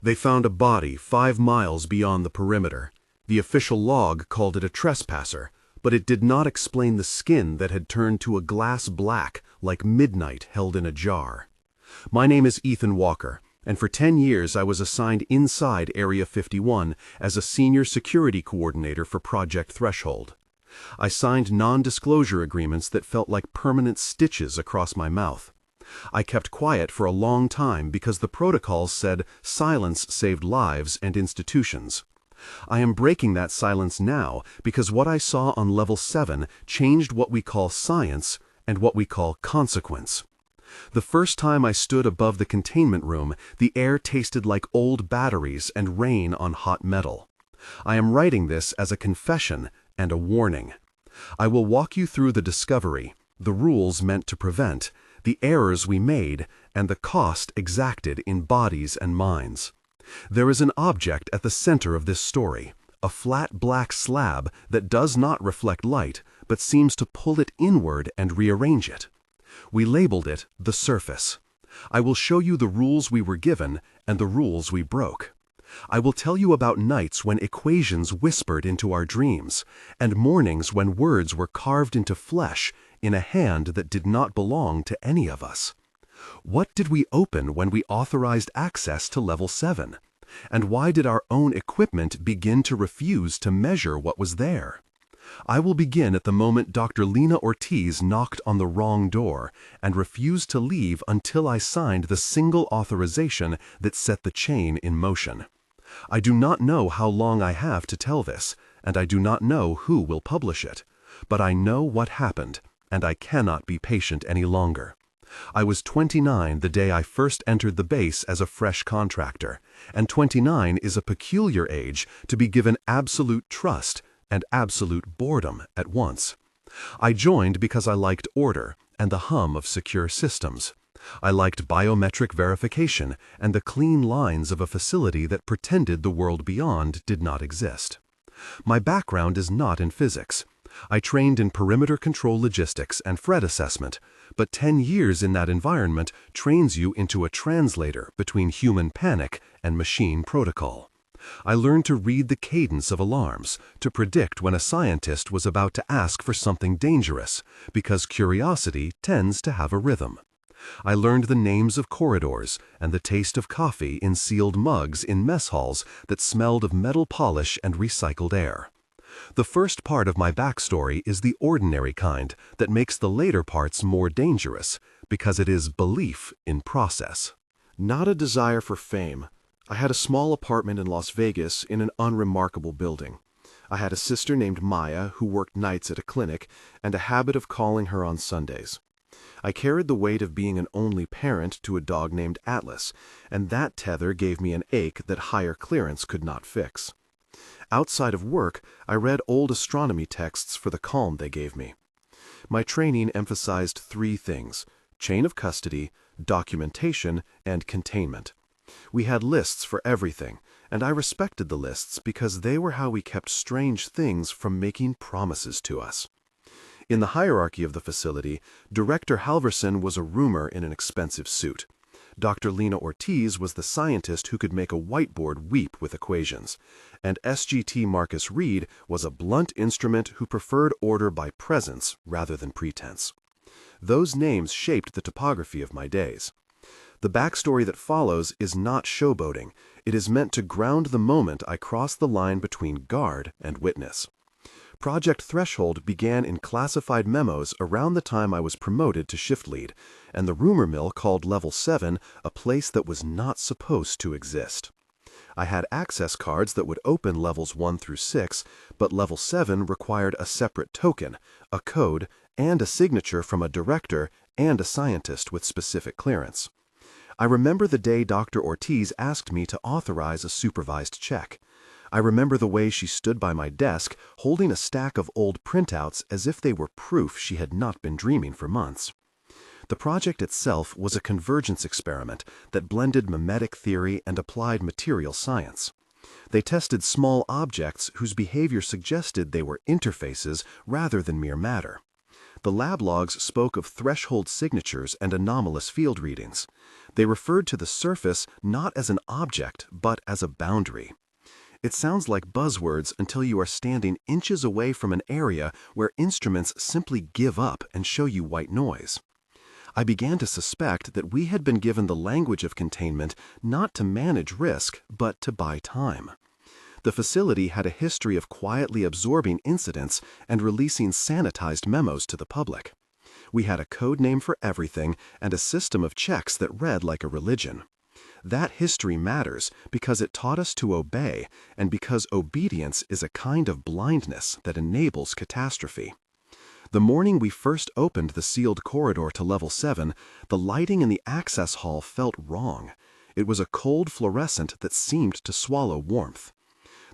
They found a body 5 miles beyond the perimeter. The official log called it a trespasser, but it did not explain the skin that had turned to a glass black like midnight held in a jar. My name is Ethan Walker, and for 10 years I was assigned inside Area 51 as a senior security coordinator for Project Threshold. I signed non-disclosure agreements that felt like permanent stitches across my mouth. I kept quiet for a long time because the protocols said silence saved lives and institutions. I am breaking that silence now because what I saw on Level 7 changed what we call science and what we call consequence. The first time I stood above the containment room, the air tasted like old batteries and rain on hot metal. I am writing this as a confession and a warning. I will walk you through the discovery, the rules meant to prevent, the errors we made, and the cost exacted in bodies and minds. There is an object at the center of this story, a flat black slab that does not reflect light, but seems to pull it inward and rearrange it. We labeled it the surface. I will show you the rules we were given and the rules we broke. I will tell you about nights when equations whispered into our dreams, and mornings when words were carved into flesh in a hand that did not belong to any of us. What did we open when we authorized access to Level 7? And why did our own equipment begin to refuse to measure what was there? I will begin at the moment Dr. Lena Ortiz knocked on the wrong door and refused to leave until I signed the single authorization that set the chain in motion. I do not know how long I have to tell this, and I do not know who will publish it, but I know what happened, and I cannot be patient any longer. I was 29 the day I first entered the base as a fresh contractor, and 29 is a peculiar age to be given absolute trust and absolute boredom at once. I joined because I liked order and the hum of secure systems. I liked biometric verification and the clean lines of a facility that pretended the world beyond did not exist. My background is not in physics. I trained in perimeter control logistics and threat assessment, but 10 years in that environment trains you into a translator between human panic and machine protocol. I learned to read the cadence of alarms, to predict when a scientist was about to ask for something dangerous, because curiosity tends to have a rhythm. I learned the names of corridors and the taste of coffee in sealed mugs in mess halls that smelled of metal polish and recycled air. The first part of my backstory is the ordinary kind that makes the later parts more dangerous, because it is belief in process. Not a desire for fame. I had a small apartment in Las Vegas in an unremarkable building. I had a sister named Maya who worked nights at a clinic and a habit of calling her on Sundays. I carried the weight of being an only parent to a dog named Atlas, and that tether gave me an ache that higher clearance could not fix. Outside of work, I read old astronomy texts for the calm they gave me. My training emphasized 3 things: chain of custody, documentation, and containment. We had lists for everything, and I respected the lists because they were how we kept strange things from making promises to us. In the hierarchy of the facility, Director Halverson was a roomer in an expensive suit. Dr. Lena Ortiz was the scientist who could make a whiteboard weep with equations, and SGT Marcus Reed was a blunt instrument who preferred order by presence rather than pretense. Those names shaped the topography of my days. The backstory that follows is not showboating. It is meant to ground the moment I crossed the line between guard and witness. Project Threshold began in classified memos around the time I was promoted to shift lead, and the rumor mill called Level 7 a place that was not supposed to exist. I had access cards that would open Levels 1 through 6, but Level 7 required a separate token, a code, and a signature from a director and a scientist with specific clearance. I remember the day Dr. Ortiz asked me to authorize a supervised check. I remember the way she stood by my desk holding a stack of old printouts as if they were proof she had not been dreaming for months. The project itself was a convergence experiment that blended mimetic theory and applied material science. They tested small objects whose behavior suggested they were interfaces rather than mere matter. The lab logs spoke of threshold signatures and anomalous field readings. They referred to the surface not as an object, but as a boundary. It sounds like buzzwords until you are standing inches away from an area where instruments simply give up and show you white noise. I began to suspect that we had been given the language of containment not to manage risk, but to buy time. The facility had a history of quietly absorbing incidents and releasing sanitized memos to the public. We had a code name for everything and a system of checks that read like a religion. That history matters because it taught us to obey and because obedience is a kind of blindness that enables catastrophe. The morning we first opened the sealed corridor to level 7, the lighting in the access hall felt wrong. It was a cold fluorescent that seemed to swallow warmth.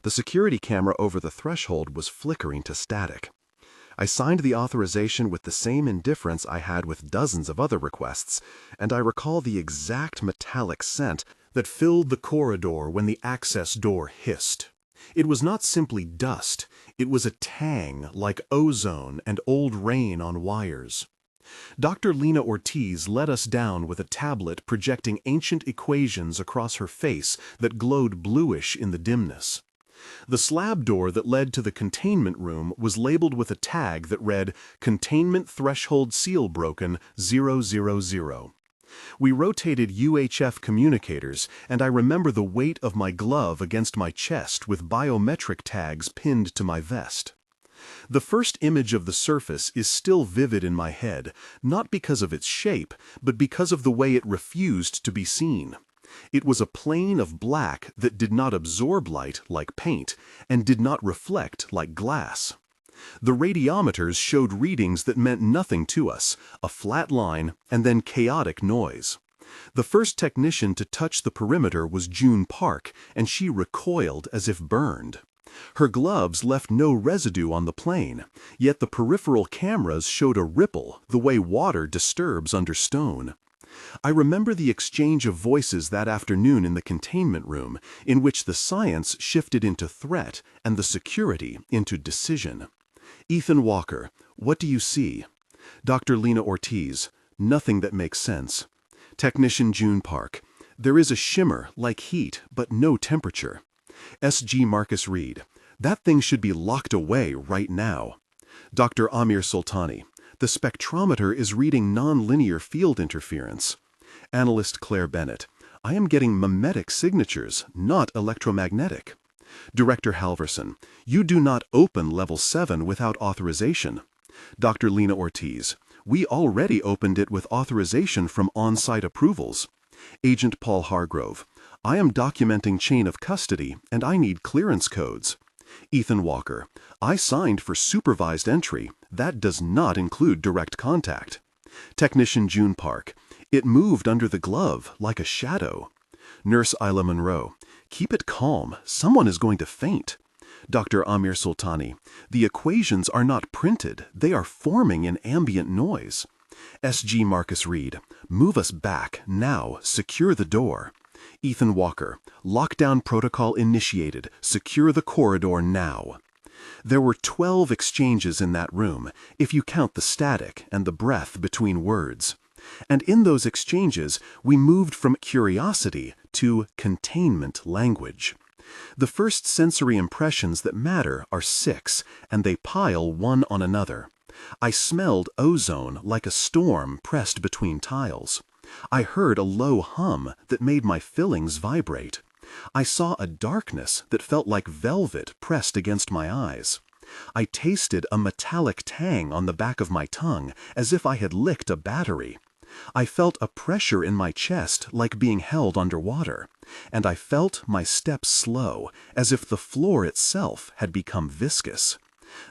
The security camera over the threshold was flickering to static. I signed the authorization with the same indifference I had with dozens of other requests, and I recall the exact metallic scent that filled the corridor when the access door hissed. It was not simply dust, it was a tang like ozone and old rain on wires. Dr. Lena Ortiz led us down with a tablet projecting ancient equations across her face that glowed bluish in the dimness. The slab door that led to the containment room was labeled with a tag that read, "Containment Threshold Seal Broken 000." We rotated UHF communicators, and I remember the weight of my glove against my chest with biometric tags pinned to my vest. The first image of the surface is still vivid in my head, not because of its shape, but because of the way it refused to be seen. It was a plane of black that did not absorb light like paint and did not reflect like glass. The radiometers showed readings that meant nothing to us, a flat line and then chaotic noise. The first technician to touch the perimeter was June Park, and she recoiled as if burned. Her gloves left no residue on the plane, yet the peripheral cameras showed a ripple the way water disturbs under stone. I remember the exchange of voices that afternoon in the containment room, in which the science shifted into threat and the security into decision. Ethan Walker, what do you see? Dr. Lena Ortiz, nothing that makes sense. Technician June Park, there is a shimmer like heat, but no temperature. S.G. Marcus Reed, that thing should be locked away right now. Dr. Amir Sultani, the spectrometer is reading nonlinear field interference. Analyst Claire Bennett, I am getting mimetic signatures, not electromagnetic. Director Halverson, you do not open level 7 without authorization. Dr. Lena Ortiz, we already opened it with authorization from on-site approvals. Agent Paul Hargrove, I am documenting chain of custody and I need clearance codes. Ethan Walker, I signed for supervised entry. That does not include direct contact. Technician June Park, it moved under the glove like a shadow. Nurse Isla Monroe, keep it calm. Someone is going to faint. Dr. Amir Sultani, the equations are not printed. They are forming in ambient noise. S.G. Marcus Reed, move us back. Now, secure the door. Ethan Walker, lockdown protocol initiated. Secure the corridor now. There were 12 exchanges in that room, if you count the static and the breath between words. And in those exchanges, we moved from curiosity to containment language. The first sensory impressions that matter are 6, and they pile one on another. I smelled ozone like a storm pressed between tiles. I heard a low hum that made my fillings vibrate. I saw a darkness that felt like velvet pressed against my eyes. I tasted a metallic tang on the back of my tongue as if I had licked a battery. I felt a pressure in my chest like being held underwater, and I felt my steps slow as if the floor itself had become viscous.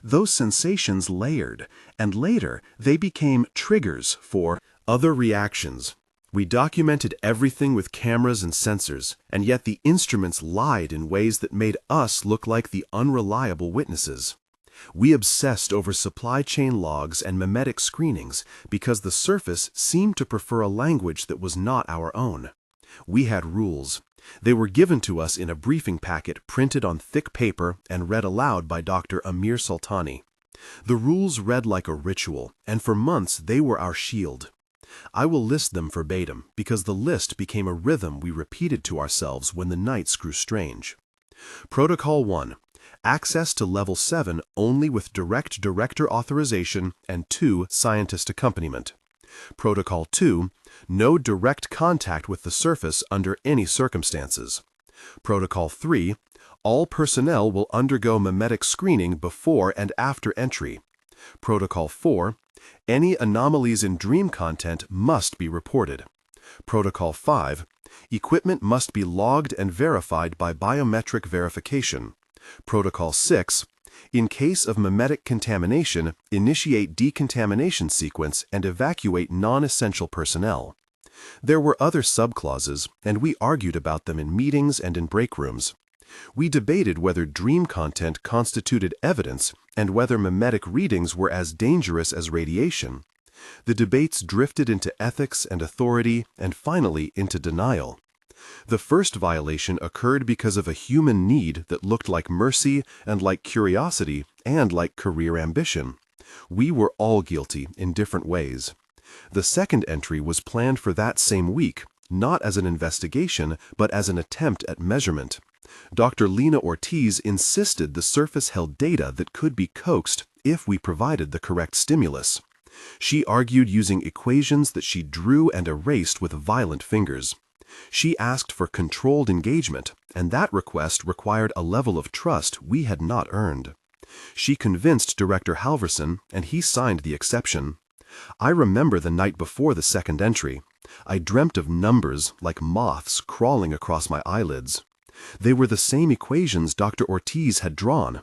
Those sensations layered, and later they became triggers for other reactions. We documented everything with cameras and sensors, and yet the instruments lied in ways that made us look like the unreliable witnesses. We obsessed over supply chain logs and mimetic screenings because the surface seemed to prefer a language that was not our own. We had rules. They were given to us in a briefing packet printed on thick paper and read aloud by Dr. Amir Sultani. The rules read like a ritual, and for months they were our shield. I will list them verbatim, because the list became a rhythm we repeated to ourselves when the nights grew strange. Protocol 1. Access to Level 7 only with direct director authorization and 2 scientist accompaniment. Protocol 2. No direct contact with the surface under any circumstances. Protocol 3. All personnel will undergo memetic screening before and after entry. Protocol 4. Any anomalies in dream content must be reported. Protocol 5. Equipment must be logged and verified by biometric verification. Protocol 6. In case of memetic contamination, initiate decontamination sequence and evacuate non-essential personnel. There were other subclauses, and we argued about them in meetings and in break rooms. We debated whether dream content constituted evidence and whether memetic readings were as dangerous as radiation. The debates drifted into ethics and authority and finally into denial. The first violation occurred because of a human need that looked like mercy and like curiosity and like career ambition. We were all guilty in different ways. The second entry was planned for that same week, not as an investigation, but as an attempt at measurement. Dr. Lena Ortiz insisted the surface held data that could be coaxed if we provided the correct stimulus. She argued using equations that she drew and erased with violent fingers. She asked for controlled engagement, and that request required a level of trust we had not earned. She convinced Director Halverson, and he signed the exception. I remember the night before the second entry. I dreamt of numbers like moths crawling across my eyelids. They were the same equations Dr. Ortiz had drawn.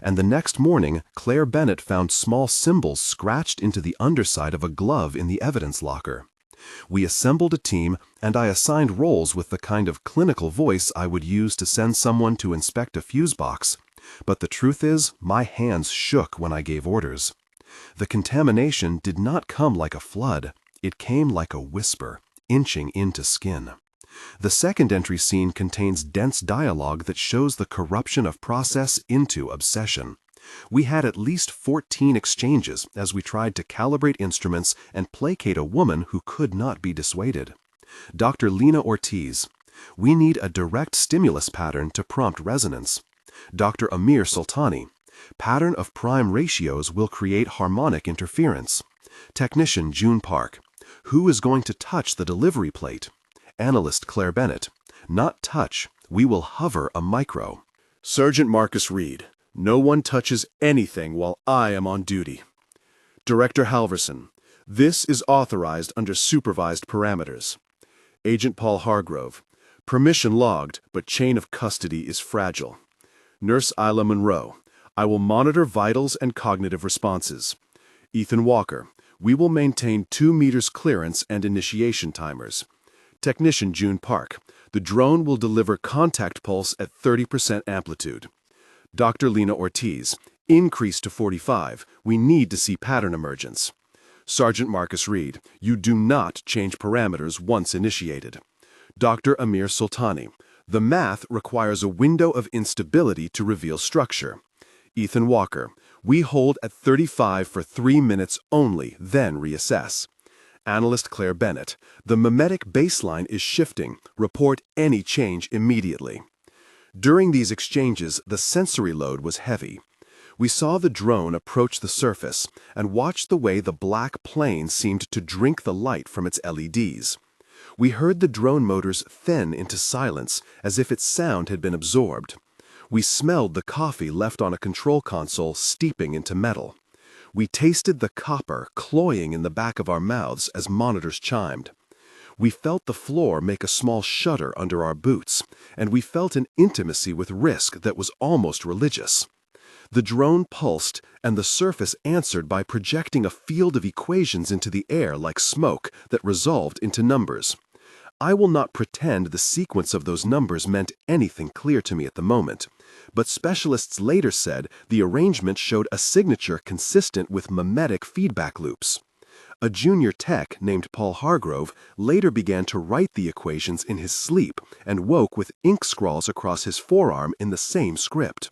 And the next morning, Claire Bennett found small symbols scratched into the underside of a glove in the evidence locker. We assembled a team, and I assigned roles with the kind of clinical voice I would use to send someone to inspect a fuse box. But the truth is, my hands shook when I gave orders. The contamination did not come like a flood. It came like a whisper, inching into skin. The second entry scene contains dense dialogue that shows the corruption of process into obsession. We had at least 14 exchanges as we tried to calibrate instruments and placate a woman who could not be dissuaded. Dr. Lena Ortiz. We need a direct stimulus pattern to prompt resonance. Dr. Amir Sultani. Pattern of prime ratios will create harmonic interference. Technician June Park. Who is going to touch the delivery plate? Analyst Claire Bennett. Not touch. We will hover a micro. Sergeant Marcus Reed. No one touches anything while I am on duty. Director Halverson. This is authorized under supervised parameters. Agent Paul Hargrove. Permission logged, but chain of custody is fragile. Nurse Isla Monroe. I will monitor vitals and cognitive responses. Ethan Walker. We will maintain 2 meters clearance and initiation timers. Technician June Park. The drone will deliver contact pulse at 30% amplitude. Dr. Lena Ortiz. Increase to 45. We need to see pattern emergence. Sergeant Marcus Reed. You do not change parameters once initiated. Dr. Amir Sultani. The math requires a window of instability to reveal structure. Ethan Walker. We hold at 35 for 3 minutes only, then reassess. Analyst Claire Bennett. The memetic baseline is shifting. Report any change immediately. During these exchanges, the sensory load was heavy. We saw the drone approach the surface and watched the way the black plane seemed to drink the light from its LEDs. We heard the drone motors thin into silence as if its sound had been absorbed. We smelled the coffee left on a control console steeping into metal. We tasted the copper cloying in the back of our mouths as monitors chimed. We felt the floor make a small shudder under our boots, and we felt an intimacy with risk that was almost religious. The drone pulsed, and the surface answered by projecting a field of equations into the air like smoke that resolved into numbers. I will not pretend the sequence of those numbers meant anything clear to me at the moment, but specialists later said the arrangement showed a signature consistent with memetic feedback loops. A junior tech named Paul Hargrove later began to write the equations in his sleep and woke with ink scrawls across his forearm in the same script.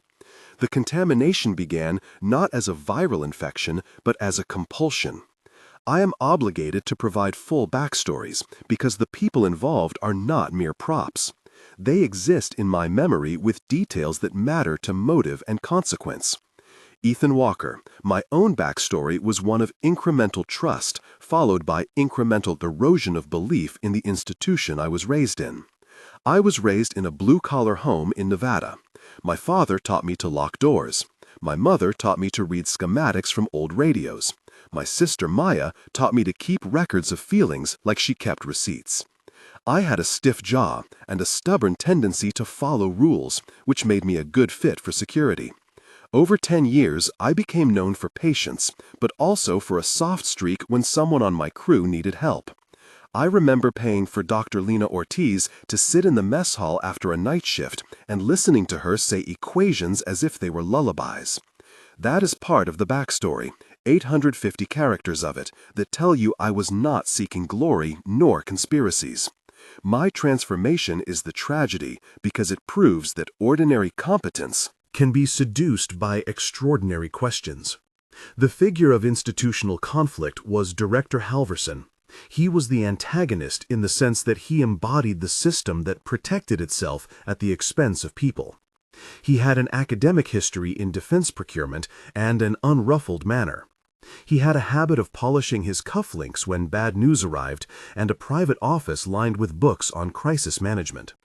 The contamination began not as a viral infection, but as a compulsion. I am obligated to provide full backstories because the people involved are not mere props. They exist in my memory with details that matter to motive and consequence. Ethan Walker, my own backstory was one of incremental trust, followed by incremental erosion of belief in the institution I was raised in. I was raised in a blue-collar home in Nevada. My father taught me to lock doors. My mother taught me to read schematics from old radios. My sister Maya taught me to keep records of feelings like she kept receipts. I had a stiff jaw and a stubborn tendency to follow rules, which made me a good fit for security. Over 10 years, I became known for patience, but also for a soft streak when someone on my crew needed help. I remember paying for Dr. Lena Ortiz to sit in the mess hall after a night shift and listening to her say equations as if they were lullabies. That is part of the backstory, 850 characters of it, that tell you I was not seeking glory nor conspiracies. My transformation is the tragedy because it proves that ordinary competence can be seduced by extraordinary questions. The figure of institutional conflict was Director Halverson. He was the antagonist in the sense that he embodied the system that protected itself at the expense of people. He had an academic history in defense procurement and an unruffled manner. He had a habit of polishing his cufflinks when bad news arrived and a private office lined with books on crisis management.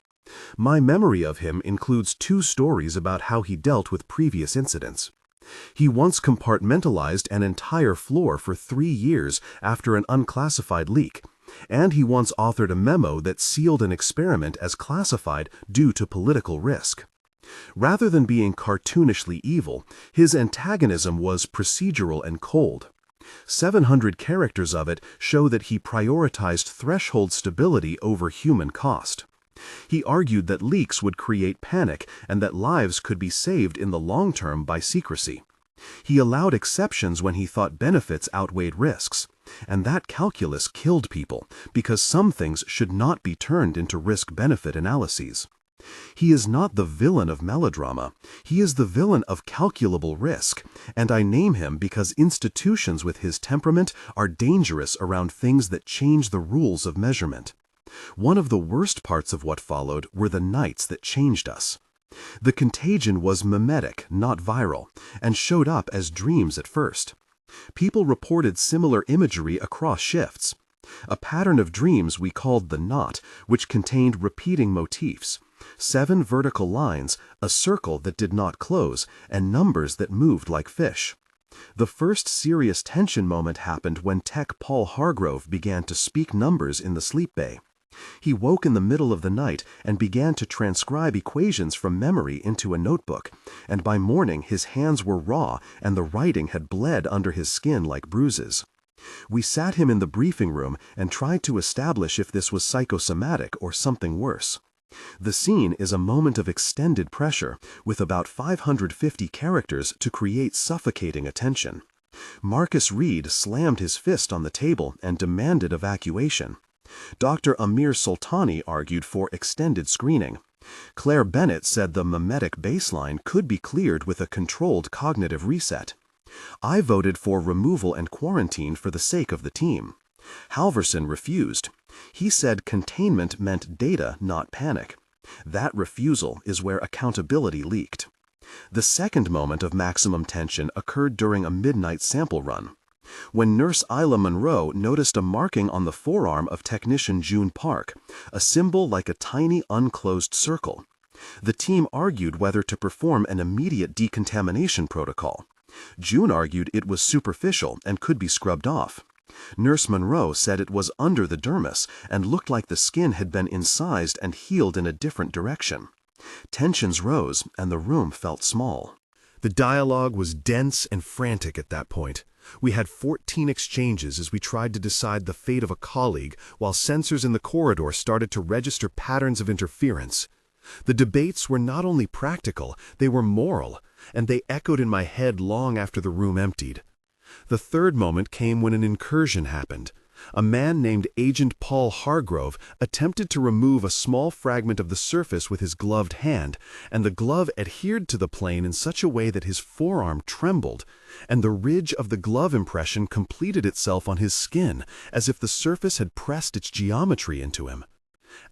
My memory of him includes 2 stories about how he dealt with previous incidents. He once compartmentalized an entire floor for 3 years after an unclassified leak, and he once authored a memo that sealed an experiment as classified due to political risk. Rather than being cartoonishly evil, his antagonism was procedural and cold. 700 characters of it show that he prioritized threshold stability over human cost. He argued that leaks would create panic and that lives could be saved in the long term by secrecy. He allowed exceptions when he thought benefits outweighed risks, and that calculus killed people because some things should not be turned into risk-benefit analyses. He is not the villain of melodrama, he is the villain of calculable risk, and I name him because institutions with his temperament are dangerous around things that change the rules of measurement. One of the worst parts of what followed were the nights that changed us. The contagion was mimetic, not viral, and showed up as dreams at first. People reported similar imagery across shifts. A pattern of dreams we called the knot, which contained repeating motifs. 7 vertical lines, a circle that did not close, and numbers that moved like fish. The first serious tension moment happened when Tech Paul Hargrove began to speak numbers in the sleep bay. He woke in the middle of the night and began to transcribe equations from memory into a notebook, and by morning his hands were raw and the writing had bled under his skin like bruises. We sat him in the briefing room and tried to establish if this was psychosomatic or something worse. The scene is a moment of extended pressure, with about 550 characters to create suffocating attention. Marcus Reed slammed his fist on the table and demanded evacuation. Dr. Amir Soltani argued for extended screening. Claire Bennett said the mimetic baseline could be cleared with a controlled cognitive reset. I voted for removal and quarantine for the sake of the team. Halverson refused. He said containment meant data, not panic. That refusal is where accountability leaked. The second moment of maximum tension occurred during a midnight sample run. When Nurse Isla Monroe noticed a marking on the forearm of technician June Park, a symbol like a tiny unclosed circle. The team argued whether to perform an immediate decontamination protocol. June argued it was superficial and could be scrubbed off. Nurse Monroe said it was under the dermis and looked like the skin had been incised and healed in a different direction. Tensions rose and the room felt small. The dialogue was dense and frantic at that point. We had 14 exchanges as we tried to decide the fate of a colleague, while sensors in the corridor started to register patterns of interference. The debates were not only practical, they were moral, and they echoed in my head long after the room emptied. The third moment came when an incursion happened. A man named Agent Paul Hargrove attempted to remove a small fragment of the surface with his gloved hand, and the glove adhered to the plane in such a way that his forearm trembled, and the ridge of the glove impression completed itself on his skin, as if the surface had pressed its geometry into him.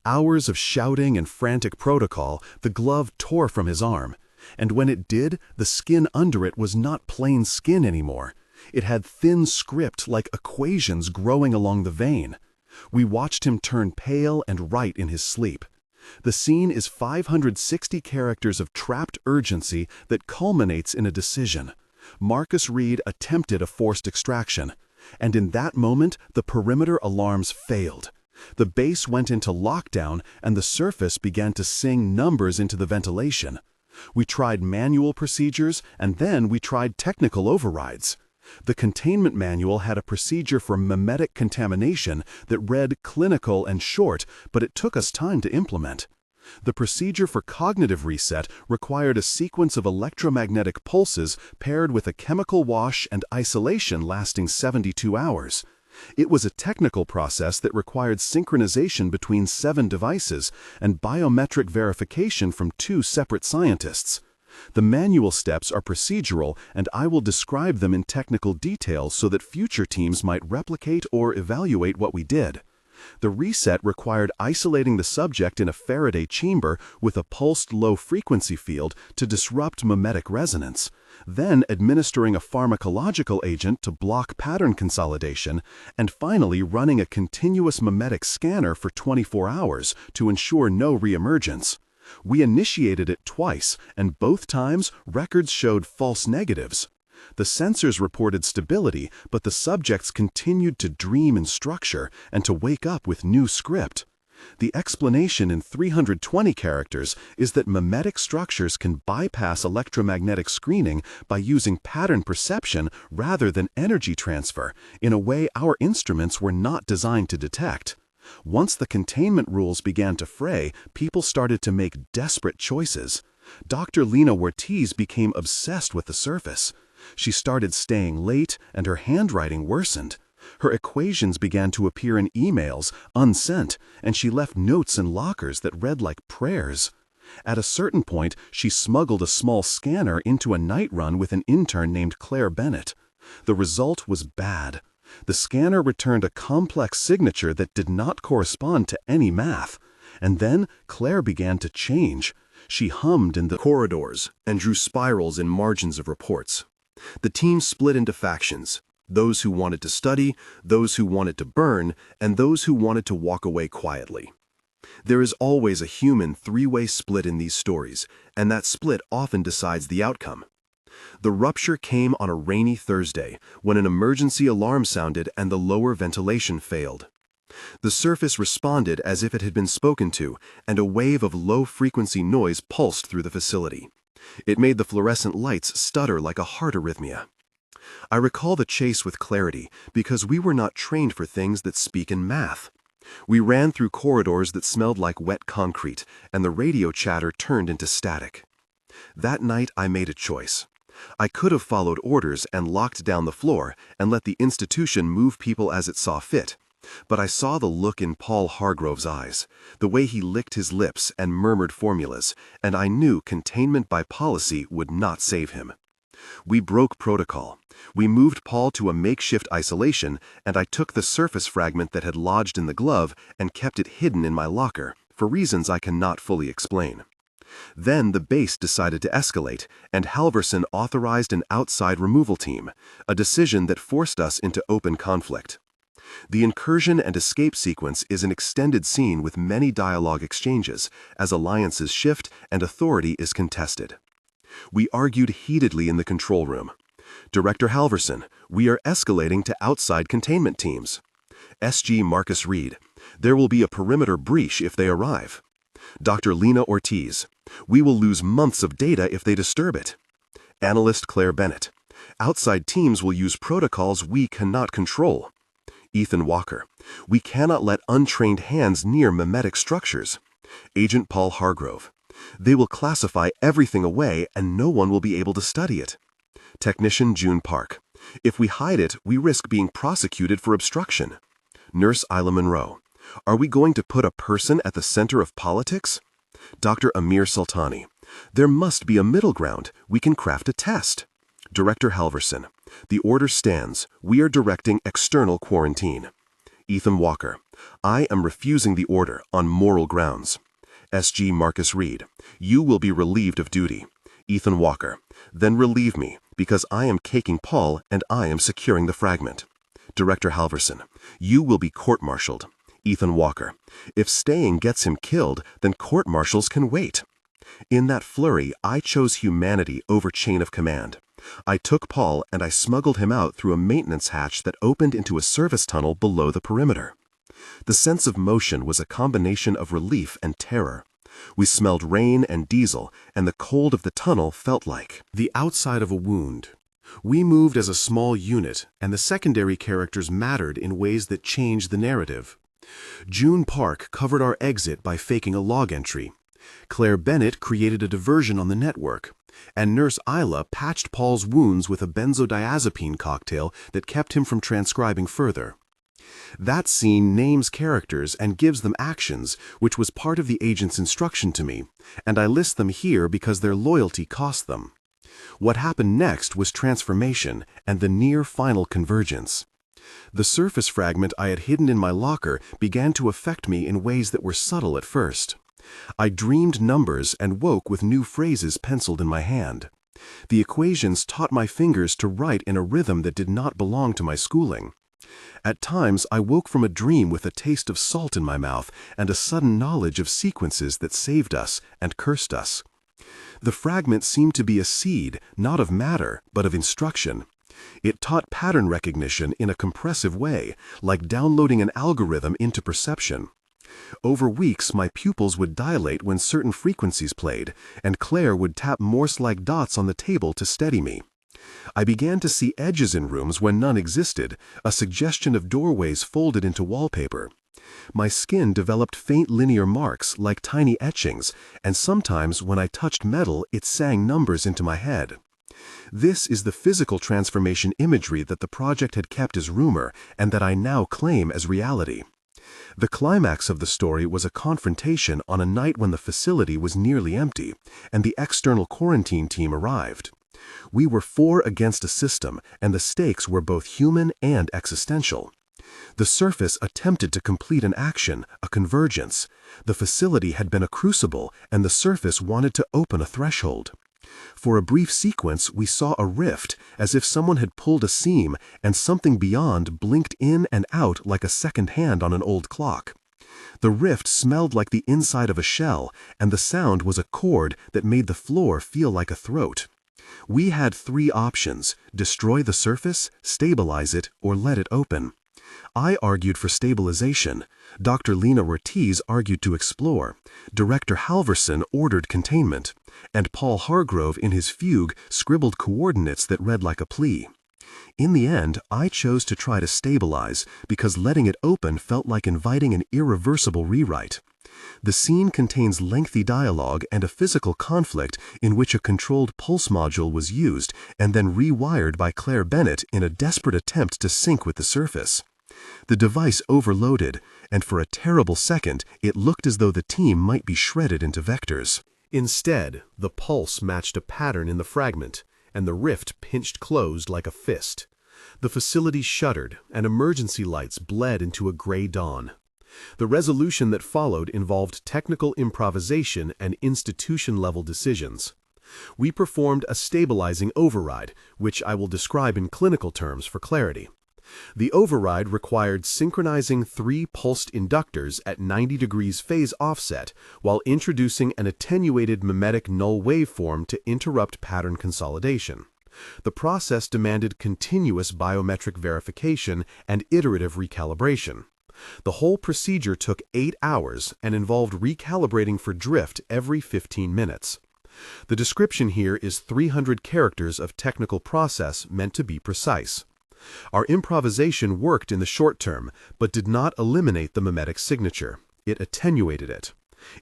Hours of shouting and frantic protocol, the glove tore from his arm, and when it did, the skin under it was not plain skin anymore. It had thin script like equations growing along the vein. We watched him turn pale and write in his sleep. The scene is 560 characters of trapped urgency that culminates in a decision. Marcus Reed attempted a forced extraction, and in that moment the perimeter alarms failed. The base went into lockdown and the surface began to sing numbers into the ventilation. We tried manual procedures and then we tried technical overrides. The containment manual had a procedure for memetic contamination that read clinical and short, but it took us time to implement. The procedure for cognitive reset required a sequence of electromagnetic pulses paired with a chemical wash and isolation lasting 72 hours. It was a technical process that required synchronization between 7 devices and biometric verification from 2 separate scientists. The manual steps are procedural, and I will describe them in technical detail so that future teams might replicate or evaluate what we did. The reset required isolating the subject in a Faraday chamber with a pulsed low-frequency field to disrupt memetic resonance, then administering a pharmacological agent to block pattern consolidation, and finally running a continuous memetic scanner for 24 hours to ensure no reemergence. We initiated it twice, and both times records showed false negatives. The sensors reported stability, but the subjects continued to dream in structure and to wake up with new script. The explanation in 320 characters is that memetic structures can bypass electromagnetic screening by using pattern perception rather than energy transfer, in a way our instruments were not designed to detect. Once the containment rules began to fray, people started to make desperate choices. Dr. Lena Ortiz became obsessed with the surface. She started staying late, and her handwriting worsened. Her equations began to appear in emails, unsent, and she left notes in lockers that read like prayers. At a certain point, she smuggled a small scanner into a night run with an intern named Claire Bennett. The result was bad. The scanner returned a complex signature that did not correspond to any math. And then Claire began to change. She hummed in the corridors and drew spirals in margins of reports. The team split into factions, those who wanted to study, those who wanted to burn, and those who wanted to walk away quietly. There is always a human three-way split in these stories, and that split often decides the outcome. The rupture came on a rainy Thursday when an emergency alarm sounded and the lower ventilation failed. The surface responded as if it had been spoken to, and a wave of low-frequency noise pulsed through the facility. It made the fluorescent lights stutter like a heart arrhythmia. I recall the chase with clarity because we were not trained for things that speak in math. We ran through corridors that smelled like wet concrete, and the radio chatter turned into static. That night I made a choice. I could have followed orders and locked down the floor and let the institution move people as it saw fit. But I saw the look in Paul Hargrove's eyes, the way he licked his lips and murmured formulas, and I knew containment by policy would not save him. We broke protocol. We moved Paul to a makeshift isolation, and I took the surface fragment that had lodged in the glove and kept it hidden in my locker, for reasons I cannot fully explain. Then the base decided to escalate, and Halverson authorized an outside removal team, a decision that forced us into open conflict. The incursion and escape sequence is an extended scene with many dialogue exchanges, as alliances shift and authority is contested. We argued heatedly in the control room. Director Halverson, we are escalating to outside containment teams. SG Marcus Reed, there will be a perimeter breach if they arrive. Dr. Lena Ortiz, we will lose months of data if they disturb it. Analyst Claire Bennett, outside teams will use protocols we cannot control. Ethan Walker, we cannot let untrained hands near memetic structures. Agent Paul Hargrove, they will classify everything away and no one will be able to study it. Technician June Park, if we hide it, we risk being prosecuted for obstruction. Nurse Isla Monroe. Are we going to put a person at the center of politics? Dr. Amir Sultani. There must be a middle ground. We can craft a test. Director Halverson. The order stands. We are directing external quarantine. Ethan Walker. I am refusing the order on moral grounds. S.G. Marcus Reed. You will be relieved of duty. Ethan Walker. Then relieve me, because I am caking Paul and I am securing the fragment. Director Halverson. You will be court-martialed. Ethan Walker. If staying gets him killed, then court-martials can wait. In that flurry, I chose humanity over chain of command. I took Paul and I smuggled him out through a maintenance hatch that opened into a service tunnel below the perimeter. The sense of motion was a combination of relief and terror. We smelled rain and diesel, and the cold of the tunnel felt like the outside of a wound. We moved as a small unit, and the secondary characters mattered in ways that changed the narrative. June Park covered our exit by faking a log entry. Claire Bennett created a diversion on the network, and Nurse Isla patched Paul's wounds with a benzodiazepine cocktail that kept him from transcribing further. That scene names characters and gives them actions, which was part of the agent's instruction to me, and I list them here because their loyalty cost them. What happened next was transformation and the near-final convergence. The surface fragment I had hidden in my locker began to affect me in ways that were subtle at first. I dreamed numbers and woke with new phrases penciled in my hand. The equations taught my fingers to write in a rhythm that did not belong to my schooling. At times, I woke from a dream with a taste of salt in my mouth and a sudden knowledge of sequences that saved us and cursed us. The fragment seemed to be a seed, not of matter, but of instruction. It taught pattern recognition in a compressive way, like downloading an algorithm into perception. Over weeks, my pupils would dilate when certain frequencies played, and Claire would tap Morse-like dots on the table to steady me. I began to see edges in rooms when none existed, a suggestion of doorways folded into wallpaper. My skin developed faint linear marks like tiny etchings, and sometimes when I touched metal, it sang numbers into my head. This is the physical transformation imagery that the project had kept as rumor and that I now claim as reality. The climax of the story was a confrontation on a night when the facility was nearly empty, and the external quarantine team arrived. We were 4 against a system, and the stakes were both human and existential. The surface attempted to complete an action, a convergence. The facility had been a crucible, and the surface wanted to open a threshold. For a brief sequence, we saw a rift, as if someone had pulled a seam, and something beyond blinked in and out like a second hand on an old clock. The rift smelled like the inside of a shell, and the sound was a chord that made the floor feel like a throat. We had 3 options: destroy the surface, stabilize it, or let it open. I argued for stabilization. Dr. Lena Ortiz argued to explore. Director Halverson ordered containment. And Paul Hargrove in his fugue scribbled coordinates that read like a plea. In the end, I chose to try to stabilize because letting it open felt like inviting an irreversible rewrite. The scene contains lengthy dialogue and a physical conflict in which a controlled pulse module was used and then rewired by Claire Bennett in a desperate attempt to sync with the surface. The device overloaded, and for a terrible second, it looked as though the team might be shredded into vectors. Instead, the pulse matched a pattern in the fragment, and the rift pinched closed like a fist. The facility shuddered, and emergency lights bled into a gray dawn. The resolution that followed involved technical improvisation and institution-level decisions. We performed a stabilizing override, which I will describe in clinical terms for clarity. The override required synchronizing 3 pulsed inductors at 90 degrees phase offset while introducing an attenuated mimetic null waveform to interrupt pattern consolidation. The process demanded continuous biometric verification and iterative recalibration. The whole procedure took 8 hours and involved recalibrating for drift every 15 minutes. The description here is 300 characters of technical process meant to be precise. Our improvisation worked in the short term, but did not eliminate the mimetic signature. It attenuated it.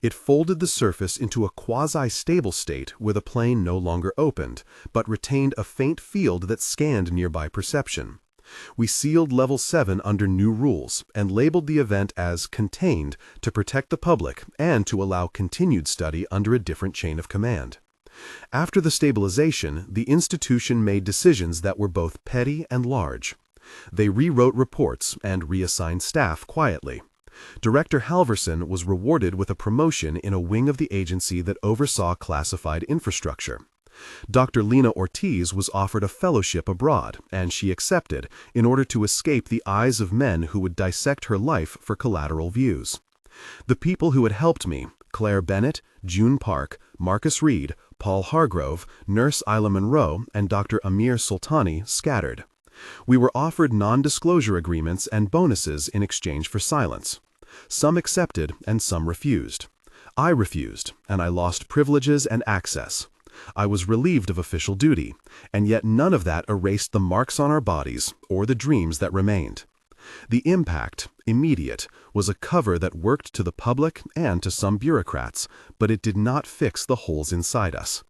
It folded the surface into a quasi-stable state where the plane no longer opened, but retained a faint field that scanned nearby perception. We sealed Level 7 under new rules and labeled the event as contained to protect the public and to allow continued study under a different chain of command. After the stabilization, the institution made decisions that were both petty and large. They rewrote reports and reassigned staff quietly. Director Halverson was rewarded with a promotion in a wing of the agency that oversaw classified infrastructure. Dr. Lena Ortiz was offered a fellowship abroad, and she accepted in order to escape the eyes of men who would dissect her life for collateral views. The people who had helped me, Claire Bennett, June Park, Marcus Reed, Paul Hargrove, Nurse Isla Monroe, and Dr. Amir Sultani, scattered. We were offered non-disclosure agreements and bonuses in exchange for silence. Some accepted and some refused. I refused, and I lost privileges and access. I was relieved of official duty, and yet none of that erased the marks on our bodies or the dreams that remained. The impact, immediate, was a cover that worked to the public and to some bureaucrats, but it did not fix the holes inside us.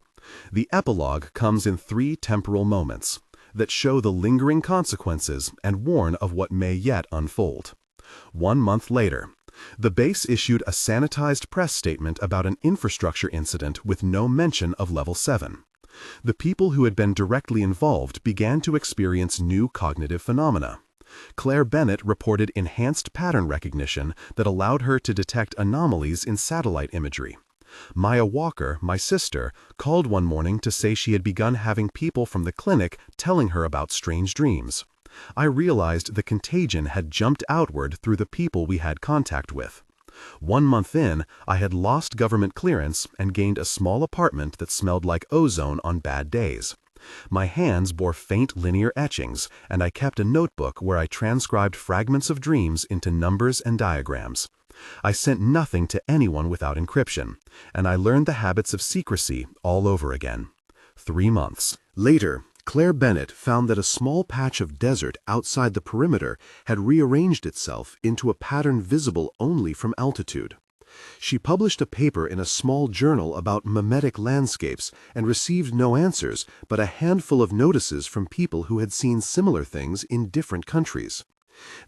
The epilogue comes in 3 temporal moments that show the lingering consequences and warn of what may yet unfold. 1 month later, the base issued a sanitized press statement about an infrastructure incident with no mention of Level 7. The people who had been directly involved began to experience new cognitive phenomena. Claire Bennett reported enhanced pattern recognition that allowed her to detect anomalies in satellite imagery. Maya Walker, my sister, called one morning to say she had begun having people from the clinic telling her about strange dreams. I realized the contagion had jumped outward through the people we had contact with. 1 month in, I had lost government clearance and gained a small apartment that smelled like ozone on bad days. My hands bore faint linear etchings, and I kept a notebook where I transcribed fragments of dreams into numbers and diagrams. I sent nothing to anyone without encryption, and I learned the habits of secrecy all over again. 3 months. Later, Claire Bennett found that a small patch of desert outside the perimeter had rearranged itself into a pattern visible only from altitude. She published a paper in a small journal about mimetic landscapes and received no answers but a handful of notices from people who had seen similar things in different countries.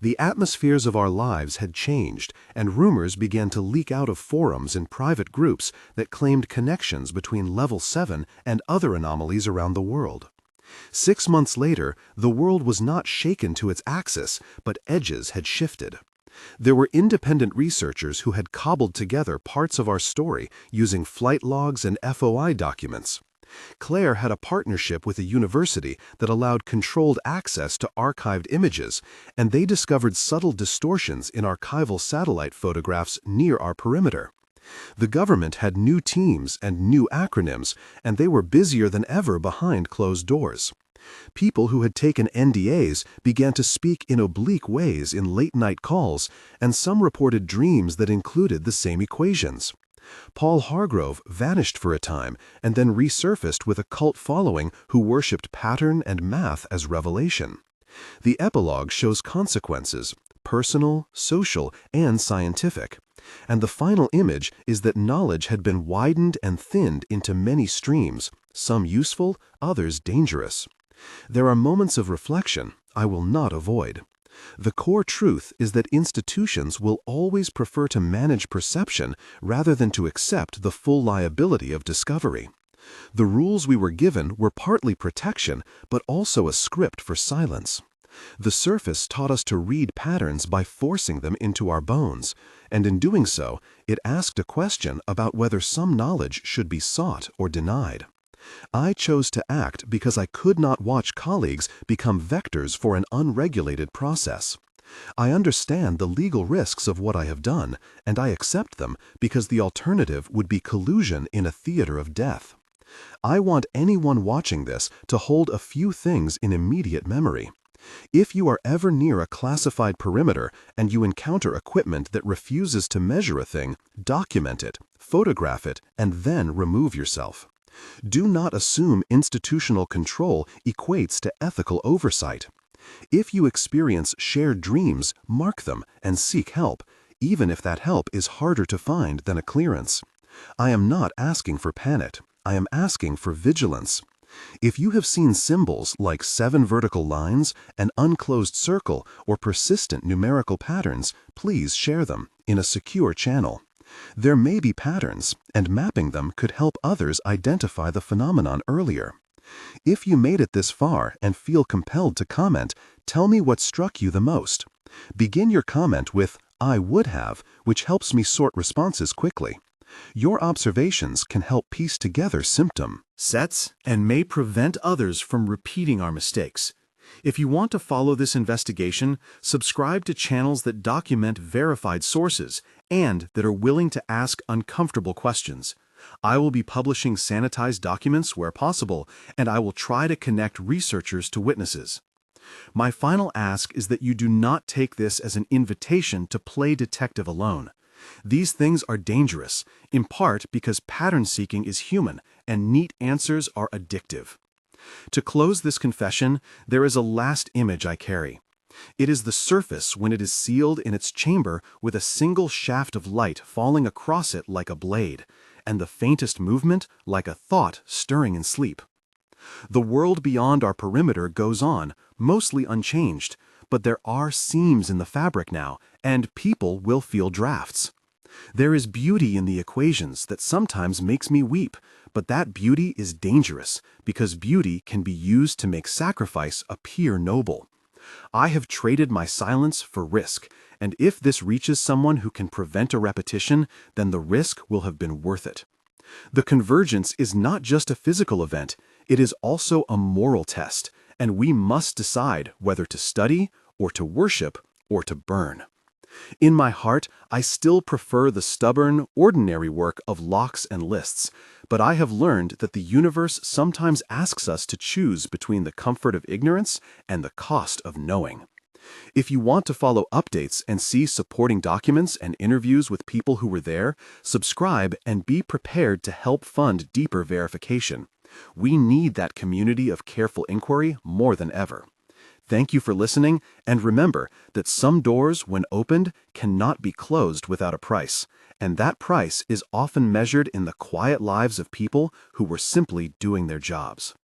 The atmospheres of our lives had changed, and rumors began to leak out of forums and private groups that claimed connections between Level 7 and other anomalies around the world. 6 months later, the world was not shaken to its axis, but edges had shifted. There were independent researchers who had cobbled together parts of our story using flight logs and FOI documents. Claire had a partnership with a university that allowed controlled access to archived images, and they discovered subtle distortions in archival satellite photographs near our perimeter. The government had new teams and new acronyms, and they were busier than ever behind closed doors. People who had taken NDAs began to speak in oblique ways in late-night calls, and some reported dreams that included the same equations. Paul Hargrove vanished for a time and then resurfaced with a cult following who worshipped pattern and math as revelation. The epilogue shows consequences, personal, social, and scientific. And the final image is that knowledge had been widened and thinned into many streams, some useful, others dangerous. There are moments of reflection I will not avoid. The core truth is that institutions will always prefer to manage perception rather than to accept the full liability of discovery. The rules we were given were partly protection, but also a script for silence. The surface taught us to read patterns by forcing them into our bones, and in doing so, it asked a question about whether some knowledge should be sought or denied. I chose to act because I could not watch colleagues become vectors for an unregulated process. I understand the legal risks of what I have done, and I accept them because the alternative would be collusion in a theater of death. I want anyone watching this to hold a few things in immediate memory. If you are ever near a classified perimeter and you encounter equipment that refuses to measure a thing, document it, photograph it, and then remove yourself. Do not assume institutional control equates to ethical oversight. If you experience shared dreams, mark them and seek help, even if that help is harder to find than a clearance. I am not asking for panic. I am asking for vigilance. If you have seen symbols like 7 vertical lines, an unclosed circle, or persistent numerical patterns, please share them in a secure channel. There may be patterns, and mapping them could help others identify the phenomenon earlier. If you made it this far and feel compelled to comment, tell me what struck you the most. Begin your comment with "I would have," which helps me sort responses quickly. Your observations can help piece together symptom sets and may prevent others from repeating our mistakes. If you want to follow this investigation, subscribe to channels that document verified sources and that are willing to ask uncomfortable questions. I will be publishing sanitized documents where possible, and I will try to connect researchers to witnesses. My final ask is that you do not take this as an invitation to play detective alone. These things are dangerous, in part because pattern seeking is human and neat answers are addictive. To close this confession, there is a last image I carry. It is the surface when it is sealed in its chamber with a single shaft of light falling across it like a blade, and the faintest movement like a thought stirring in sleep. The world beyond our perimeter goes on, mostly unchanged, but there are seams in the fabric now, and people will feel drafts. There is beauty in the equations that sometimes makes me weep, but that beauty is dangerous because beauty can be used to make sacrifice appear noble. I have traded my silence for risk, and if this reaches someone who can prevent a repetition, then the risk will have been worth it. The convergence is not just a physical event, it is also a moral test, and we must decide whether to study or to worship or to burn. In my heart, I still prefer the stubborn, ordinary work of locks and lists, but I have learned that the universe sometimes asks us to choose between the comfort of ignorance and the cost of knowing. If you want to follow updates and see supporting documents and interviews with people who were there, subscribe and be prepared to help fund deeper verification. We need that community of careful inquiry more than ever. Thank you for listening, and remember that some doors, when opened, cannot be closed without a price, and that price is often measured in the quiet lives of people who were simply doing their jobs.